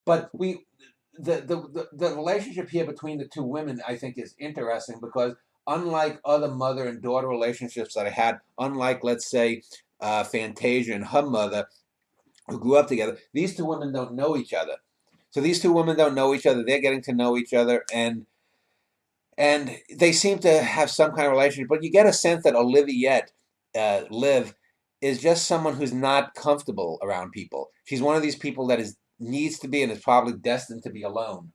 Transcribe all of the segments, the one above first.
but the relationship here between the two women, I think, is interesting because unlike other mother and daughter relationships that I had, unlike, let's say, Fantasia and her mother, who grew up together, these two women don't know each other. So these two women don't know each other. They're getting to know each other, and they seem to have some kind of relationship. But you get a sense that Oliviette, Liv, is just someone who's not comfortable around people. She's one of these people that is needs to be and is probably destined to be alone.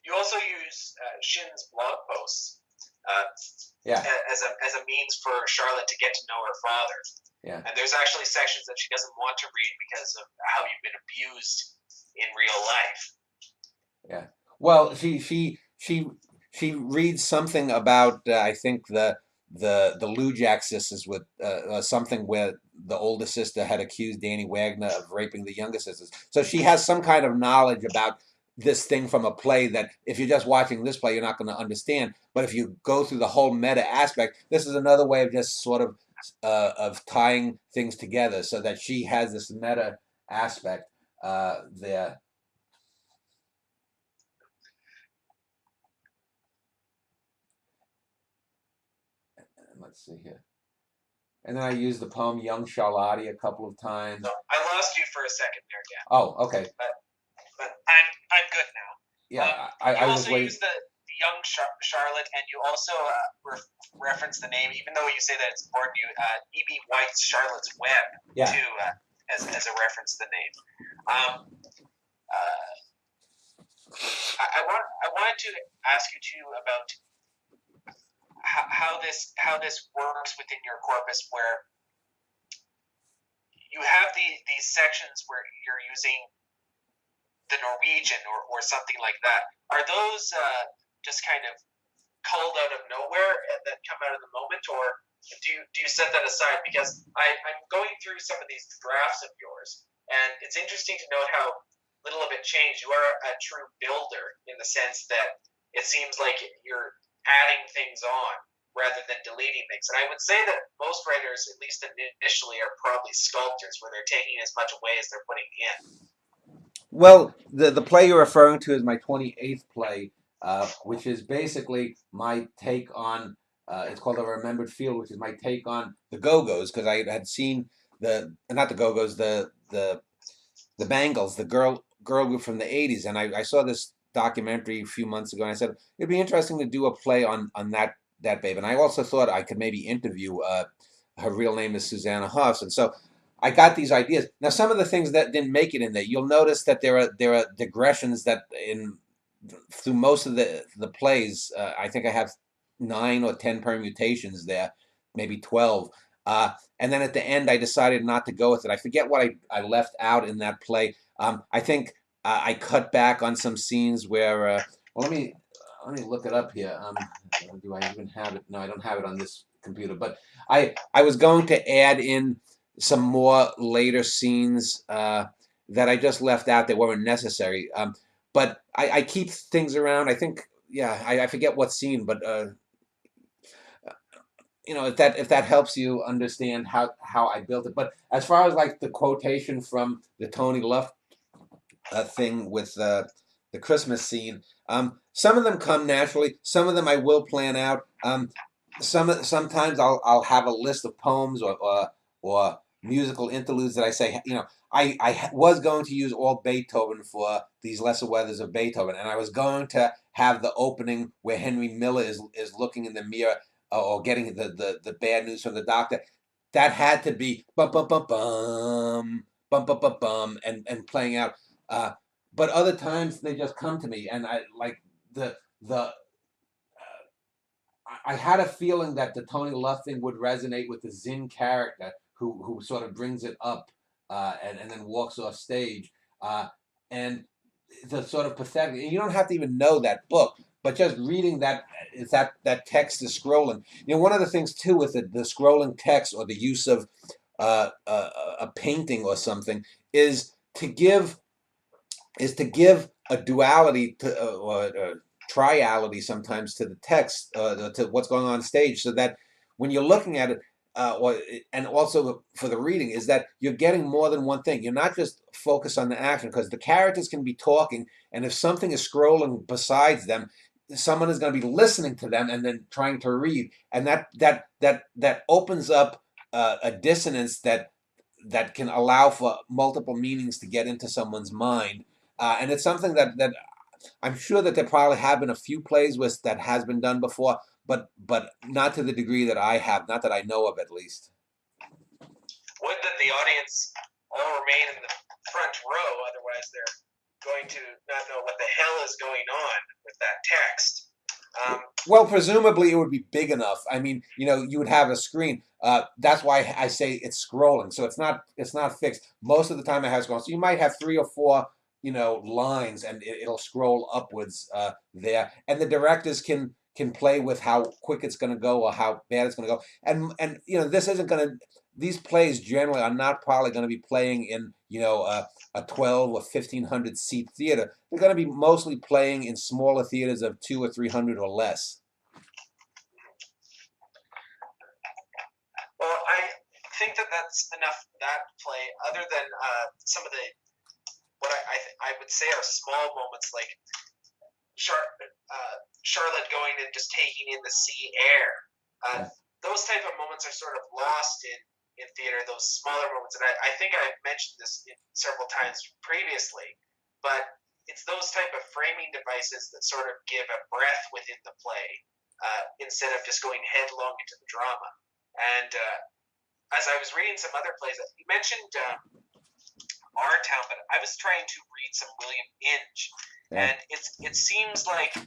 You also use Shin's blog posts uh, Yeah, as a means for Charlotte to get to know her father. yeah, And there's actually sections that she doesn't want to read because of how you've been abused in real life. yeah. Well, she reads something about I think the Lujack sisters with something where the older sister had accused Danny Wagner of raping the younger sisters. So she has some kind of knowledge about this thing from a play that if you're just watching this play, you're not going to understand. But if you go through the whole meta aspect, this is another way of just sort of tying things together so that she has this meta aspect there. Let's see here. And then I used the poem Young Charlotte a couple of times. So I lost you for a second there, Dan. Oh, okay. But I'm good now. Yeah, you I was also waiting. use the young Charlotte, and you also reference the name, even though you say that it's important. You E.B. White's Charlotte's Web Yeah. too, as a reference to the name. I wanted to ask you too about how this works within your corpus, where you have these sections where you're using the Norwegian or something like that. Are those just kind of culled out of nowhere and that come out of the moment, or do you set that aside? Because I'm going through some of these drafts of yours, and it's interesting to note how little of it changed. You are a true builder in the sense that it seems like you're adding things on rather than deleting things. And I would say that most writers, at least initially, are probably sculptors, where they're taking as much away as they're putting in. Well, the play you're referring to is my 28th play, which is basically my take on. It's called A Remembered Field, which is my take on the Go-Go's, because I had seen not the Go-Go's, the Bangles, the girl group from the 80s, and I saw this documentary a few months ago, and I said it'd be interesting to do a play on that babe. And I also thought I could maybe interview. Her real name is Susanna Hoffs, and so I got these ideas. Now, some of the things that didn't make it in there, you'll notice that there are digressions that in through most of the plays. I think I have 9 or 10 permutations there, maybe 12. And then at the end, I decided not to go with it. I forget what I left out in that play. I think I cut back on some scenes where. Well, let me look it up here. Do I even have it? No, I don't have it on this computer. But I was going to add in some more later scenes that I just left out that weren't necessary. But I keep things around. I think, yeah, I forget what scene, but if that helps you understand how I built it. But as far as like the quotation from the Tony Luft thing with the Christmas scene, some of them come naturally. Some of them I will plan out. Sometimes I'll have a list of poems or musical interludes that I say, I was going to use all Beethoven for These Lesser Weathers of Beethoven, and I was going to have the opening where Henry Miller is looking in the mirror or getting the bad news from the doctor. That had to be bum bum bum bum bum bum bum bum and playing out. But other times they just come to me, and I like the I had a feeling that the Tony Luft thing would resonate with the Zinn character who sort of brings it up and then walks off stage. And the sort of pathetic, and you don't have to even know that book, but just reading that text is scrolling. One of the things too with the scrolling text or the use of a painting or something is to give a duality or triality sometimes to the text, to what's going on stage, so that when you're looking at it, or and also for the reading is that you're getting more than one thing. You're not just focused on the action because the characters can be talking, and if something is scrolling besides them, someone is going to be listening to them and then trying to read, and that opens up a dissonance that can allow for multiple meanings to get into someone's mind, and it's something that I'm sure that there probably have been a few plays with that has been done before, but not to the degree that I have, not that I know of at least. Would that the audience all remain in the front row, otherwise they're going to not know what the hell is going on with that text. Well, presumably it would be big enough. I mean, you would have a screen. That's why I say it's scrolling. So it's not fixed. Most of the time it has scrolling. So you might have three or four, lines, and it'll scroll upwards there. And the directors can play with how quick it's going to go or how bad it's going to go. And this isn't going to. These plays generally are not probably going to be playing in a 12 or 1,500 seat theater. They're going to be mostly playing in smaller theaters of 200 or 300 or less. Well, I think that that's enough for that play. Other than some of the what I would say are small moments, like Charlotte going and just taking in the sea air. Those type of moments are sort of lost in theater, those smaller moments. And I think I've mentioned this several times previously, but it's those type of framing devices that sort of give a breath within the play instead of just going headlong into the drama. And as I was reading some other plays, you mentioned Our Town, but I was trying to read some William Inge, and it seems like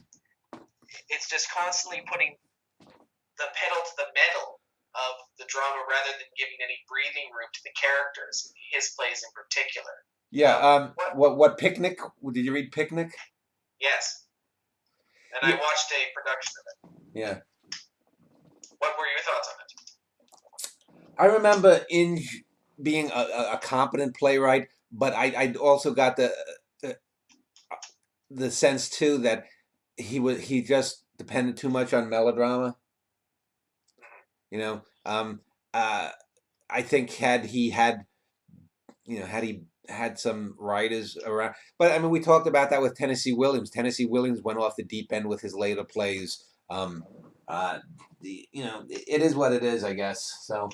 it's just constantly putting the pedal to the metal of the drama rather than giving any breathing room to the characters, his plays in particular. Yeah. What Picnic? Did you read Picnic? Yes. And Yeah. I watched a production of it. Yeah. What were your thoughts on it? I remember Inge being a competent playwright, but I also got the sense too that he just depended too much on melodrama. You know, I think had he had some writers around, but I mean, we talked about that with Tennessee Williams. Tennessee Williams went off the deep end with his later plays. It is what it is, I guess. So.